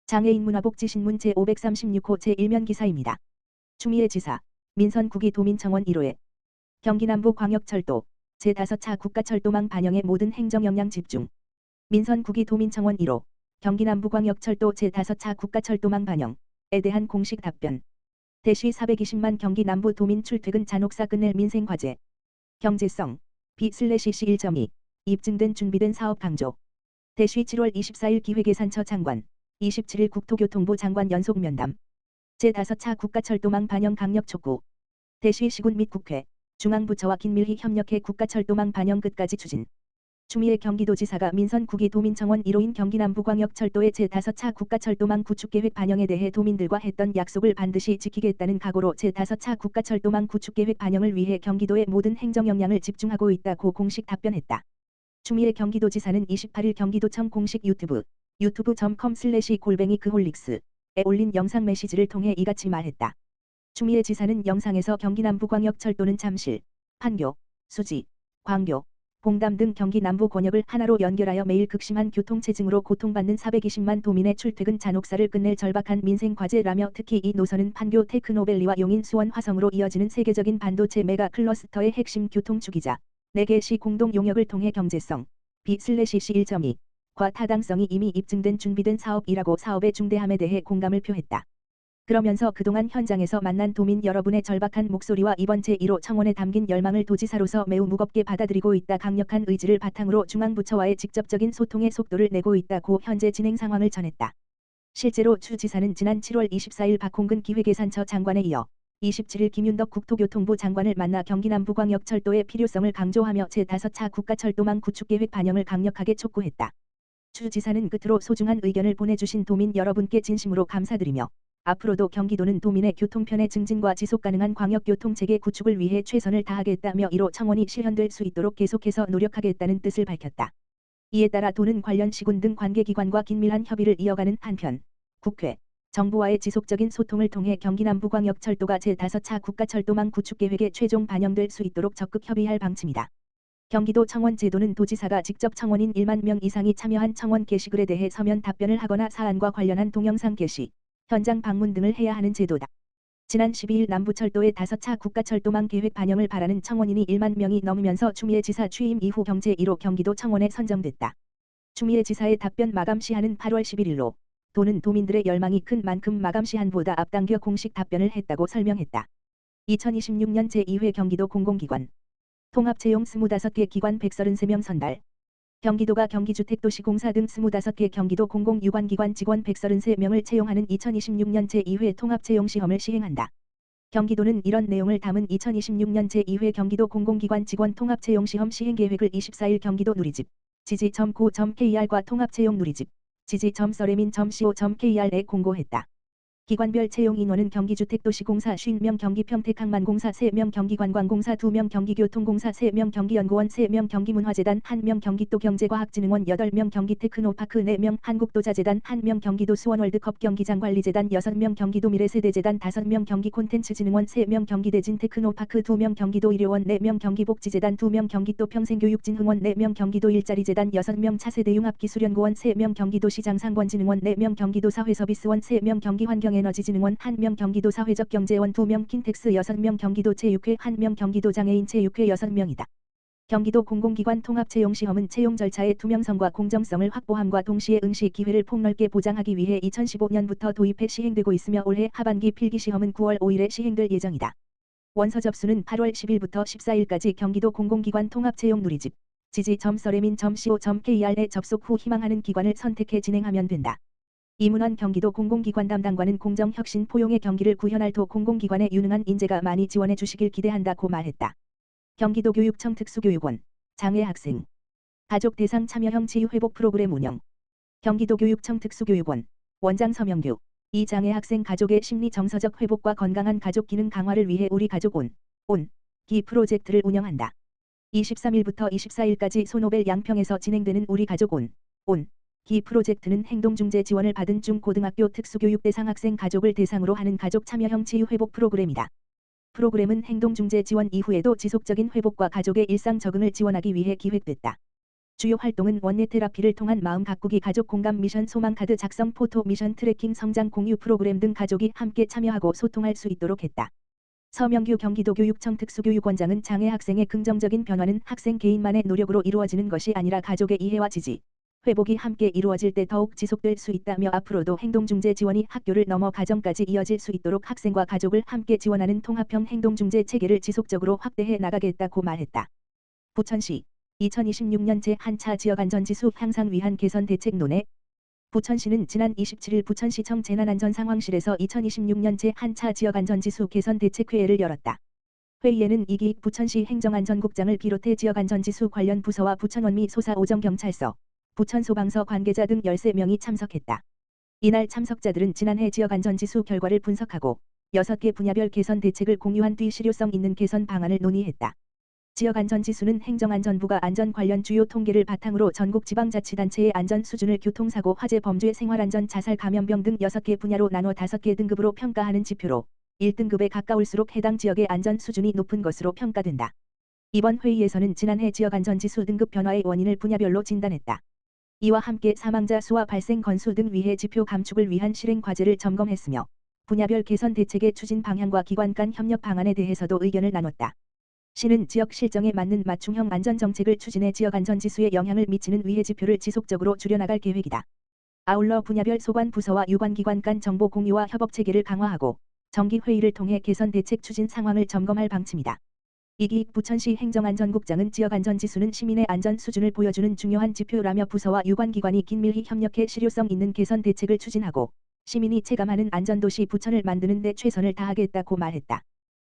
장애인 문화복지신문 제536호 제1면 기사입니다. 추미애 지사, 민선9기 도민청원 1호에 경기남부광역철도 제5차 국가철도망 반영의 모든 행정 역량 집중. 민선9기 도민청원 1호 경기남부광역철도 제5차 국가철도망 반영에 대한 공식 답변. 대시 420만 경기남부 도민 출퇴근 잔혹사 끝낼 민생과제. 경제성 B/C 1.2 입증된 준비된 사업 강조. 대시 7월 24일 기획예산처 장관 27일 국토교통부 장관 연속 면담. 제5차 국가철도망 반영 강력 촉구. 대시 시군 및 국회, 중앙부처와 긴밀히 협력해 국가철도망 반영 끝까지 추진. 추미애 경기도지사가 민선9기 도민청원 1호인 경기남부광역철도의 제5차 국가철도망 구축계획 반영에 대해 도민들과 했던 약속을 반드시 지키겠다는 각오로 제5차 국가철도망 구축계획 반영을 위해 경기도의 모든 행정 역량을 집중하고 있다고 공식 답변했다. 추미애 경기도지사는 28일 경기도청 공식 youtube.com/그홀릭스에 올린 영상 메시지를 통해 이같이 말했다. 추미애 지사는 영상에서 경기남부광역철도는 잠실, 판교, 수지, 광교, 봉담 등 경기 남부 권역을 하나로 연결하여 매일 극심한 교통체증으로 고통받는 420만 도민의 출퇴근 잔혹사를 끝낼 절박한 민생과제라며 특히 이 노선은 판교 테크노밸리와 용인 수원 화성으로 이어지는 세계적인 반도체 메가 클러스터의 핵심 교통축이자 4개 시 공동 용역을 통해 경제성 B/C 1.2과 타당성이 이미 입증된 준비된 사업이라고 사업의 중대함에 대해 공감을 표했다. 그러면서 그동안 현장에서 만난 도민 여러분의 절박한 목소리와 이번 제1호 청원에 담긴 열망을 도지사로서 매우 무겁게 받아들이고 있다. 강력한 의지를 바탕으로 중앙부처와의 직접적인 소통에 속도를 내고 있다고 현재 진행 상황을 전했다. 실제로 추 지사는 지난 7월 24일 박홍근 기획예산처 장관에 이어 27일 김윤덕 국토교통부 장관을 만나 경기남부광역철도의 필요성을 강조하며 제5차 국가철도망 구축계획 반영을 강력하게 촉구했다. 추 지사는 끝으로 소중한 의견을 보내주신 도민 여러분께 진심으로 감사드리며 앞으로도 경기도는 도민의 교통편의 증진과 지속가능한 광역교통체계 구축을 위해 최선을 다하겠다며 1호 청원이 실현될 수 있도록 계속해서 노력하겠다는 뜻을 밝혔다. 이에 따라 도는 관련 시군 등 관계기관과 긴밀한 협의를 이어가는 한편 국회, 정부와의 지속적인 소통을 통해 경기남부광역철도가 제5차 국가철도망 구축계획에 최종 반영될 수 있도록 적극 협의할 방침이다. 경기도 청원 제도는 도지사가 직접 청원인 1만 명 이상이 참여한 청원 게시글에 대해 서면 답변을 하거나 사안과 관련한 동영상 게시, 현장 방문 등을 해야 하는 제도다. 지난 12일 남부철도의 5차 국가철도망 계획 반영을 바라는 청원인이 1만 명이 넘으면서 추미애 지사 취임 이후 경제 1호 경기도 청원에 선정됐다. 추미애 지사의 답변 마감 시한은 8월 11일로 도는 도민들의 열망이 큰 만큼 마감 시한보다 앞당겨 공식 답변을 했다고 설명했다. 2026년 제2회 경기도 공공기관 통합채용 25개 기관 133명 선발. 경기도가 경기주택도시공사 등 25개 경기도 공공유관기관 직원 133명을 채용하는 2026년 제2회 통합채용시험을 시행한다. 경기도는 이런 내용을 담은 2026년 제2회 경기도 공공기관 직원 통합채용시험 시행계획을 24일 경기도 누리집, 지지.go.kr과 통합채용 누리집, 지지.서래민.co.kr에 공고했다. 기관별 채용 인원은 경기주택도시공사 50명, 경기평택항만공사 3명, 경기관광공사 2명, 경기교통공사 3명, 경기연구원 3명, 경기문화재단 1명, 경기도경제과학진흥원 8명, 경기테크노파크 4명, 한국도자재단 1명, 경기도 수원월드컵 경기장관리재단 6명, 경기도 미래세대재단 5명, 경기콘텐츠진흥원 3명, 경기대진테크노파크 2명, 경기도의료원 4명, 경기복지재단 2명, 경기도평생교육진흥원 4명, 경기도 일자리재단 6명, 차세대융합기술연구원 3명, 경기도시장상권진흥원 4명, 경기도사회서비스원 3명, 경기환경 에너지진흥원 1명, 경기도 사회적경제원 2명, 킨텍스 6명, 경기도 체육회 1명, 경기도 장애인 체육회 6명이다. 경기도 공공기관 통합채용시험은 채용 절차의 투명성과 공정성을 확보함과 동시에 응시 기회를 폭넓게 보장하기 위해 2015년부터 도입해 시행되고 있으며 올해 하반기 필기시험은 9월 5일에 시행될 예정이다. 원서 접수는 8월 10일부터 14일까지 경기도 공공기관 통합채용 누리집, 지지.서래민.co.kr에 접속 후 희망하는 기관을 선택해 진행하면 된다. 이문원 경기도 공공기관 담당관은 공정혁신 포용의 경기를 구현할 도 공공기관에 유능한 인재가 많이 지원해 주시길 기대한다고 말했다. 경기도교육청 특수교육원, 장애 학생, 가족 대상 참여형 치유회복 프로그램 운영. 경기도교육청 특수교육원, 원장 서명규, 이 장애 학생 가족의 심리 정서적 회복과 건강한 가족 기능 강화를 위해 우리 가족 기 프로젝트를 운영한다. 23일부터 24일까지 소노벨 양평에서 진행되는 우리 가족 기 프로젝트는 행동중재 지원을 받은 중고등학교 특수교육 대상 학생 가족을 대상으로 하는 가족 참여형 치유회복 프로그램이다. 프로그램은 행동중재 지원 이후에도 지속적인 회복과 가족의 일상 적응을 지원하기 위해 기획됐다. 주요 활동은 원내 테라피를 통한 마음 가꾸기, 가족 공감 미션, 소망 카드 작성, 포토 미션, 트래킹, 성장 공유 프로그램 등 가족이 함께 참여하고 소통할 수 있도록 했다. 서명규 경기도교육청 특수교육원장은 장애 학생의 긍정적인 변화는 학생 개인만의 노력으로 이루어지는 것이 아니라 가족의 이해와 지지, 회복이 함께 이루어질 때 더욱 지속될 수 있다며 앞으로도 행동중재 지원이 학교를 넘어 가정까지 이어질 수 있도록 학생과 가족을 함께 지원하는 통합형 행동중재 체계를 지속적으로 확대해 나가겠다고 말했다. 부천시 2026년 제1차 지역안전지수 향상 위한 개선 대책 논의. 부천시는 지난 27일 부천시청 재난안전상황실에서 2026년 제1차 지역안전지수 개선 대책회의를 열었다. 회의에는 이기익 부천시 행정안전국장을 비롯해 지역안전지수 관련 부서와 부천원미 소사오정경찰서, 부천소방서 관계자 등 13명이 참석했다. 이날 참석자들은 지난해 지역안전지수 결과를 분석하고 6개 분야별 개선 대책을 공유한 뒤 실효성 있는 개선 방안을 논의했다. 지역안전지수는 행정안전부가 안전 관련 주요 통계를 바탕으로 전국 지방자치단체의 안전 수준을 교통사고, 화재, 범죄, 생활안전, 자살, 감염병 등 6개 분야로 나눠 5개 등급으로 평가하는 지표로 1등급에 가까울수록 해당 지역의 안전 수준이 높은 것으로 평가된다. 이번 회의에서는 지난해 지역안전지수 등급 변화의 원인을 분야별로 진단했다. 이와 함께 사망자 수와 발생 건수 등 위해 지표 감축을 위한 실행 과제를 점검했으며 분야별 개선 대책의 추진 방향과 기관 간 협력 방안에 대해서도 의견을 나눴다. 시는 지역 실정에 맞는 맞춤형 안전정책을 추진해 지역안전지수에 영향을 미치는 위해 지표를 지속적으로 줄여나갈 계획이다. 아울러 분야별 소관 부서와 유관기관 간 정보 공유와 협업 체계를 강화하고 정기회의를 통해 개선 대책 추진 상황을 점검할 방침이다. 이기익 부천시 행정안전국장은 지역안전지수는 시민의 안전 수준을 보여주는 중요한 지표라며 부서와 유관기관이 긴밀히 협력해 실효성 있는 개선 대책을 추진하고 시민이 체감하는 안전도시 부천을 만드는 데 최선을 다하겠다고 말했다.